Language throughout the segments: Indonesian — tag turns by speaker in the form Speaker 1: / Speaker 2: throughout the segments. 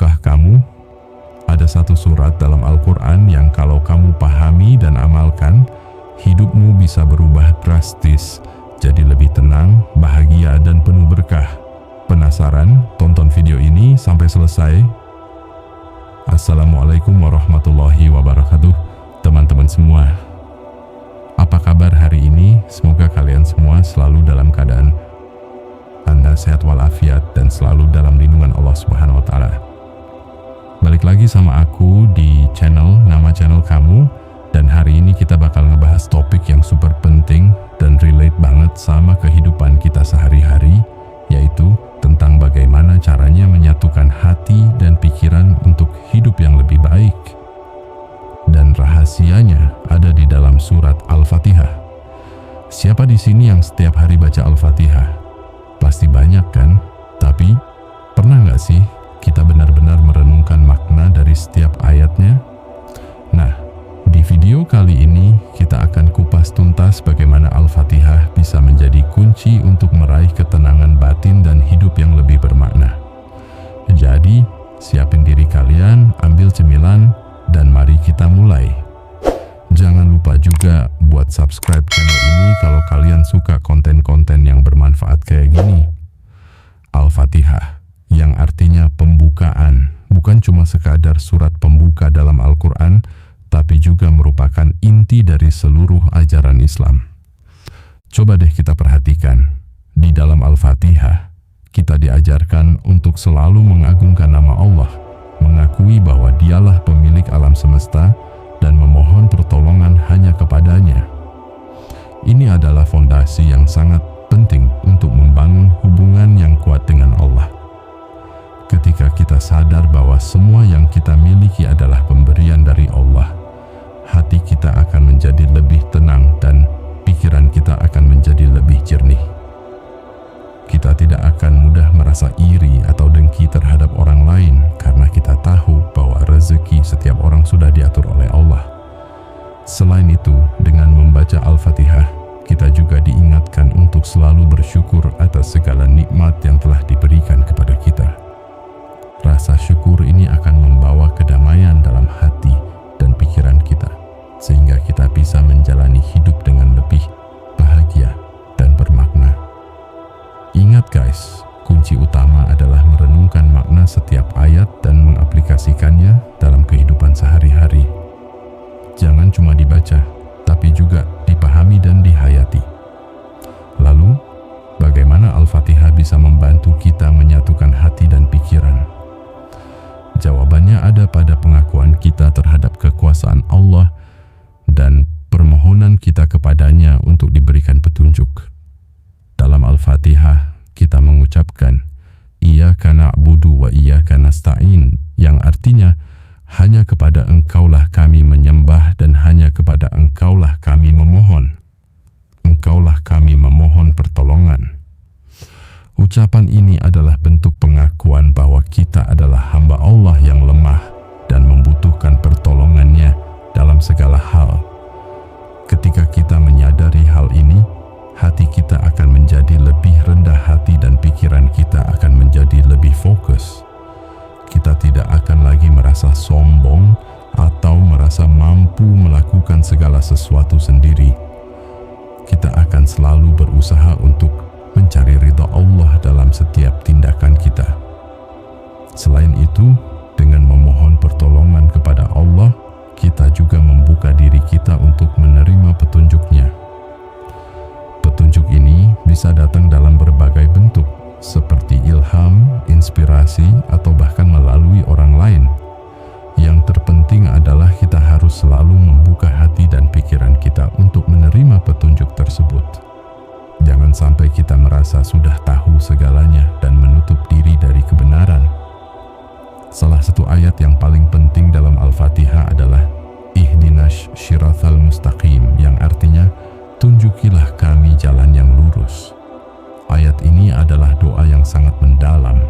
Speaker 1: Tahukah kamu, ada satu surat dalam Al-Quran yang kalau kamu pahami dan amalkan, hidupmu bisa berubah drastis, jadi lebih tenang, bahagia, dan penuh berkah. Penasaran? Tonton video ini sampai selesai. Assalamualaikum warahmatullahi wabarakatuh, teman-teman semua. Apa kabar hari ini? Semoga kalian semua selalu dalam keadaan Anda sehat walafiat dan selalu dalam lindungan Allah Subhanahu wa Ta'ala. Balik lagi sama aku di nama channel kamu, dan hari ini kita bakal ngebahas topik yang super penting dan relate banget sama kehidupan kita sehari-hari, yaitu tentang bagaimana caranya menyatukan hati dan pikiran untuk hidup yang lebih baik. Dan rahasianya ada di dalam surat Al-Fatihah. Siapa di sini yang setiap hari baca Al-Fatihah? Pasti banyak kan? Tapi pernah nggak sih kita benar-benar merenungkan makna dari setiap ayatnya? Nah, di video kali ini kita akan kupas tuntas bagaimana Al-Fatihah bisa menjadi kunci untuk meraih ketenangan batin dan hidup yang lebih bermakna. Jadi, siapin diri kalian, ambil cemilan, dan mari kita mulai. Jangan lupa juga buat subscribe channel ini kalau kalian suka konten-konten yang bermanfaat kayak gini. Al-Fatihah, yang artinya pembukaan, bukan cuma sekadar surat pembuka dalam Al-Quran, tapi juga merupakan inti dari seluruh ajaran Islam. Coba deh kita perhatikan, di dalam Al-Fatihah, kita diajarkan untuk selalu mengagungkan nama Allah, mengakui bahwa Dialah pemilik alam semesta, dan memohon pertolongan hanya kepadanya. Ini adalah fondasi yang sangat penting untuk membangun hubungan yang kuat dengan Allah. Ketika kita sadar bahwa semua yang kita miliki adalah pemberian dari Allah, hati kita akan menjadi lebih tenang dan pikiran kita akan menjadi lebih jernih. Kita tidak akan mudah merasa iri atau dengki terhadap orang lain karena kita tahu bahwa rezeki setiap orang sudah diatur oleh Allah. Selain itu, dengan membaca Al-Fatihah, kita juga diingatkan untuk selalu bersyukur atas segala nikmat yang telah diberikan kepada kita. Rasa syukur ini akan membawa kedamaian dalam hati dan pikiran kita, sehingga kita bisa menjalani hidup dengan lebih bahagia dan bermakna. Ingat guys, kunci utama adalah merenungkan makna setiap ayat dan mengaplikasikannya dalam kehidupan sehari-hari. Jangan cuma dibaca, tapi juga dipahami dan dihayati. Lalu, bagaimana Al-Fatihah bisa membantu kita menyatukan hati dan pikiran? Jawabannya ada pada pengakuan kita terhadap kekuasaan Allah dan permohonan kita kepadanya untuk diberikan petunjuk. Dalam Al-Fatihah, kita mengucapkan Iyyaka na'budu wa iyyaka nasta'in, yang artinya hanya kepada Engkaulah kami menyembah dan hanya kepada Engkaulah kami memohon. Engkaulah kami memohon pertolongan. Ucapan ini adalah bentuk pengakuan bahwa kita adalah hamba Allah yang lemah dan membutuhkan pertolongannya dalam segala hal. Ketika kita menyadari hal ini, hati kita akan menjadi lebih rendah hati dan pikiran kita akan menjadi lebih fokus. Kita tidak akan lagi merasa sombong atau merasa mampu melakukan segala sesuatu sendiri. Kita akan selalu berusaha untuk mencari ridha Allah dalam setiap tindakan kita. Selain itu, dengan memohon pertolongan kepada Allah, kita juga membuka diri kita untuk menerima petunjuk-Nya. Petunjuk ini bisa datang dalam berbagai bentuk, seperti ilham, inspirasi, atau bahkan melalui orang lain. Yang terpenting adalah kita harus selalu membuka hati dan pikiran kita untuk menerima petunjuk tersebut. Jangan sampai kita merasa sudah tahu segalanya dan menutup diri dari kebenaran. Salah satu ayat yang paling penting dalam Al-Fatihah adalah Ihdinas Shirathal Mustaqim, yang artinya tunjukilah kami jalan yang lurus. Ayat ini adalah doa yang sangat mendalam,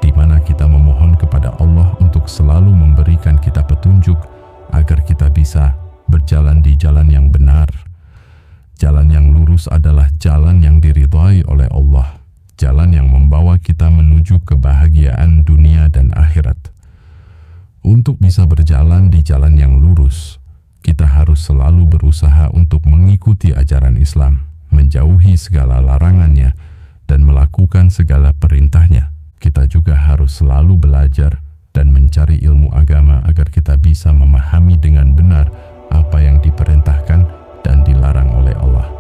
Speaker 1: di mana kita memohon kepada Allah untuk selalu memberikan kita petunjuk agar kita bisa berjalan di jalan yang benar. Jalan yang lurus adalah jalan yang diridhai oleh Allah, jalan yang membawa kita menuju kebahagiaan dunia dan akhirat. untuk bisa berjalan di jalan yang lurus, kita harus selalu berusaha untuk mengikuti ajaran Islam, menjauhi segala larangannya, dan melakukan segala perintahnya. Kita juga harus selalu belajar dan mencari ilmu agama agar kita bisa memahami dengan benar apa yang diperintahkan dan dilarang oleh Allah.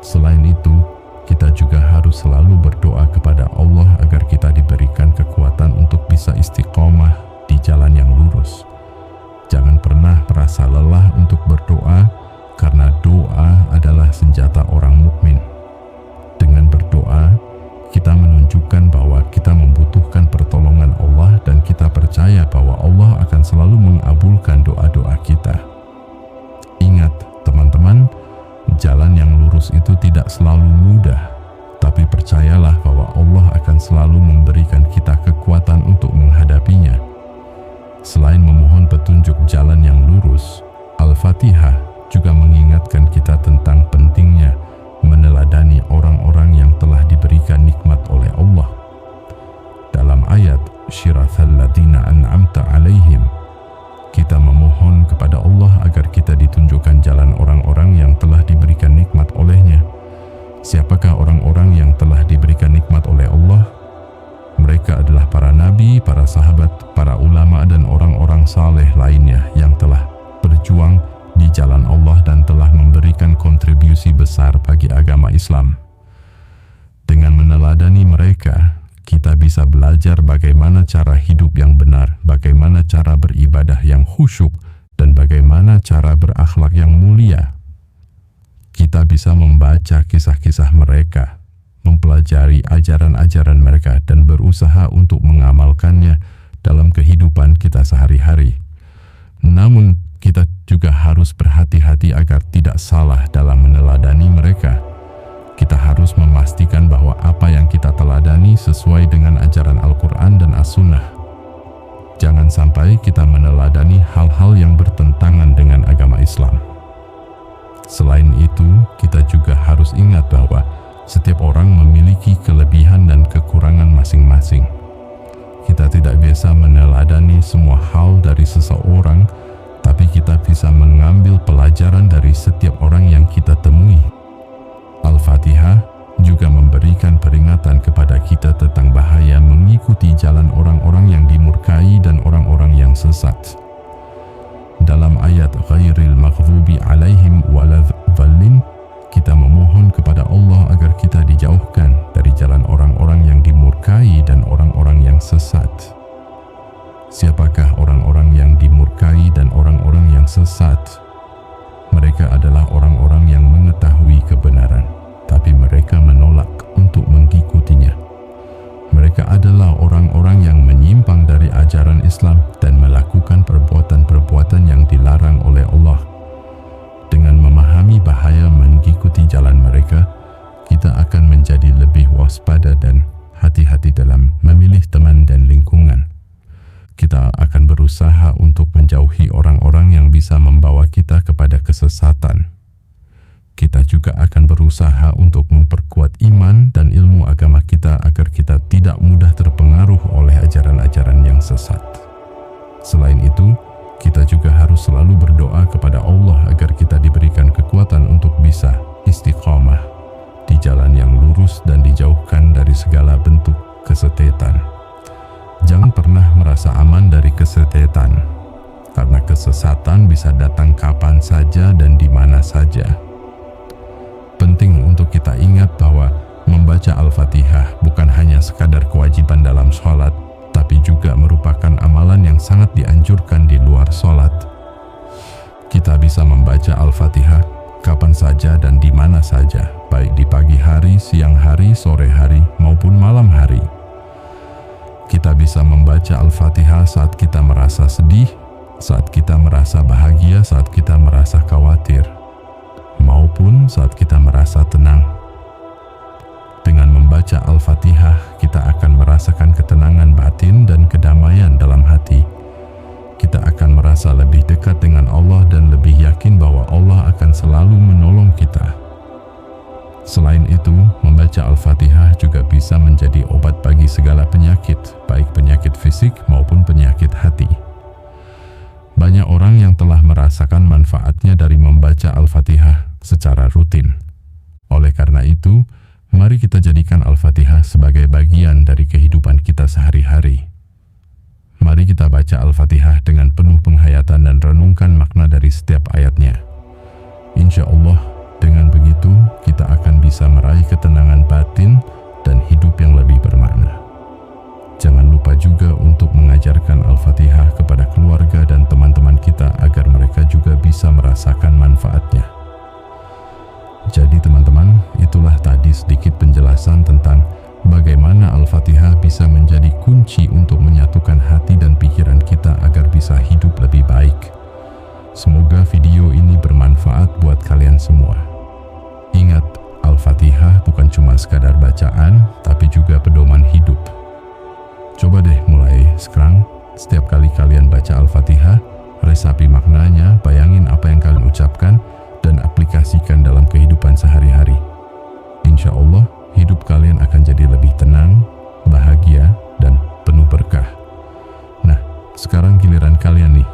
Speaker 1: Selain itu, kita juga harus selalu berdoa kepada Allah agar kita diberikan kekuatan untuk bisa istiqomah di jalan yang lurus. Jangan pernah merasa lelah untuk berdoa, karena doa adalah senjata orang mukmin. Dengan berdoa, kita menunjukkan bahwa kita membutuhkan pertolongan Allah dan kita percaya bahwa Allah akan selalu mengabulkan doa-doa kita. Ingat, teman-teman, jalan yang lurus itu tidak selalu mudah, tapi percayalah bahwa Allah akan selalu memberikan kita kekuatan untuk menghadapinya. Selain memohon petunjuk jalan yang lurus, Al-Fatihah juga mengingatkan kita tentang pentingnya meneladani orang-orang yang telah diberikan nikmat oleh Allah. Dalam ayat Syirathal ladina an'amta alaihim, kita memohon kepada Allah agar kita ditunjukkan jalan orang-orang yang telah diberikan nikmat olehnya. Siapakah orang-orang yang telah diberikan nikmat oleh Allah? Mereka adalah para nabi, para sahabat, para ulama, dan orang-orang saleh lainnya yang telah berjuang di jalan Allah dan telah memberikan kontribusi besar bagi agama Islam. Dengan meneladani mereka, kita bisa belajar bagaimana cara hidup yang benar, bagaimana cara beribadah yang khusyuk, dan bagaimana cara berakhlak yang mulia. Kita bisa membaca kisah-kisah mereka, mempelajari ajaran-ajaran mereka, dan berusaha untuk mengamalkannya dalam kehidupan kita sehari-hari. Namun, kita juga harus berhati-hati agar tidak salah dalam meneladani mereka. Kita harus memastikan bahwa apa yang kita teladani sesuai dengan ajaran Al-Quran dan As-Sunnah. Jangan sampai kita meneladani hal-hal yang bertentangan dengan agama Islam. Selain itu, kita juga harus ingat bahwa setiap orang memiliki kelebihan dan kekurangan masing-masing. Kita tidak bisa meneladani semua hal dari seseorang, tapi kita bisa mengambil pelajaran dari setiap orang yang kita temui. Al-Fatihah juga memberikan peringatan kepada kita tentang bahaya mengikuti jalan orang-orang yang dimurkai dan orang-orang yang sesat. Dalam ayat Ghairil Maghdubi Alaihim Waladhdallin, kita memohon kepada Allah agar kita dijauhkan dari jalan orang-orang yang dimurkai dan orang-orang yang sesat. Siapakah orang-orang yang dimurkai dan orang-orang yang sesat? Mereka adalah orang-orang yang mengetahui kebenaran, tapi mereka menolak untuk mengikutinya. Mereka adalah orang-orang yang menyimpang dari ajaran Islam dan melakukan perbuatan-perbuatan yang dilarang oleh Allah. Dengan memahami bahaya mengikuti jalan mereka, kita akan menjadi lebih waspada dan hati-hati dalam memilih teman dan lingkungan. Kita akan berusaha untuk menjauhi orang-orang yang bisa membawa kita kepada kesesatan. Kita juga akan berusaha untuk memperkuat iman dan ilmu agama kita agar kita tidak mudah terpengaruh oleh ajaran-ajaran yang sesat. Selain itu, kita juga harus selalu berdoa kepada Allah agar kita diberikan kekuatan untuk bisa istiqamah di jalan yang lurus dan dijauhkan dari segala bentuk kesetetan. Jangan pernah merasa aman dari kesetetan, karena kesesatan bisa datang kapan saja dan di mana saja. Penting untuk kita ingat bahwa membaca Al-Fatihah bukan hanya sekadar kewajiban dalam sholat, tapi juga merupakan amalan yang sangat dianjurkan di luar sholat. Kita bisa membaca Al-Fatihah kapan saja dan di mana saja, baik di pagi hari, siang hari, sore hari, maupun malam hari. Kita bisa membaca Al-Fatihah saat kita merasa sedih, saat kita merasa bahagia, saat kita merasa khawatir, maupun saat kita merasa tenang. Dengan membaca Al-Fatihah, kita akan merasakan ketenangan batin dan kedamaian dalam hati. Kita akan merasa lebih dekat dengan Allah dan lebih yakin bahwa Allah akan selalu menolong kita. Selain itu, membaca Al-Fatihah juga bisa menjadi obat bagi segala penyakit, baik penyakit fisik maupun penyakit hati. manfaatnya dari membaca Al-Fatihah secara rutin. Oleh karena itu, mari kita jadikan Al-Fatihah sebagai bagian dari kehidupan kita sehari-hari. Mari kita baca Al-Fatihah dengan penuh penghayatan dan renungkan makna dari setiap ayatnya. Insya Allah, dengan begitu kita akan bisa meraih ketenangan batin dan hidup yang lebih bermakna. Jangan lupa juga untuk mengajarkan Al-Fatihah kepada keluarga dan teman-teman kita agar mereka juga bisa merasakan manfaatnya. Jadi teman-teman, itulah tadi sedikit penjelasan tentang bagaimana Al-Fatihah bisa menjadi kunci untuk menyatukan hati dan pikiran kita agar bisa hidup lebih baik. Semoga video ini bermanfaat buat kalian semua. Ingat, Al-Fatihah bukan cuma sekadar bacaan, tapi juga pedoman hidup. Coba deh mulai sekarang, setiap kali kalian baca Al-Fatihah, resapi maknanya, bayangin apa yang kalian ucapkan, dan aplikasikan dalam kehidupan sehari-hari. Insya Allah, hidup kalian akan jadi lebih tenang, bahagia, dan penuh berkah. Nah, sekarang giliran kalian nih.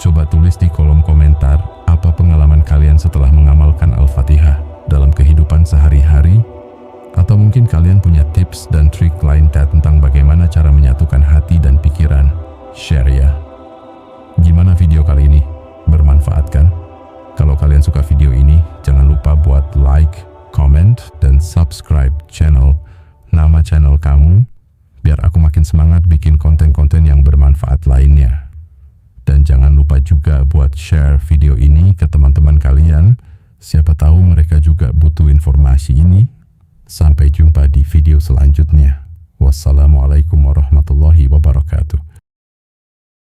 Speaker 1: Coba tulis di kolom komentar apa pengalaman kalian setelah mengamalkan Al-Fatihah dalam kehidupan sehari-hari, atau mungkin kalian punya tips dan trik lain tentang bagaimana cara menyatukan hati dan pikiran. Share ya. Gimana video kali ini? Bermanfaat kan? Kalau kalian suka video ini, jangan lupa buat like, comment, dan subscribe nama channel kamu, biar aku makin semangat bikin konten-konten yang bermanfaat lainnya. Dan jangan lupa juga buat share video ini ke teman-teman kalian, siapa tahu mereka juga butuh informasi ini. Sampai jumpa di video selanjutnya. Wassalamualaikum warahmatullahi wabarakatuh.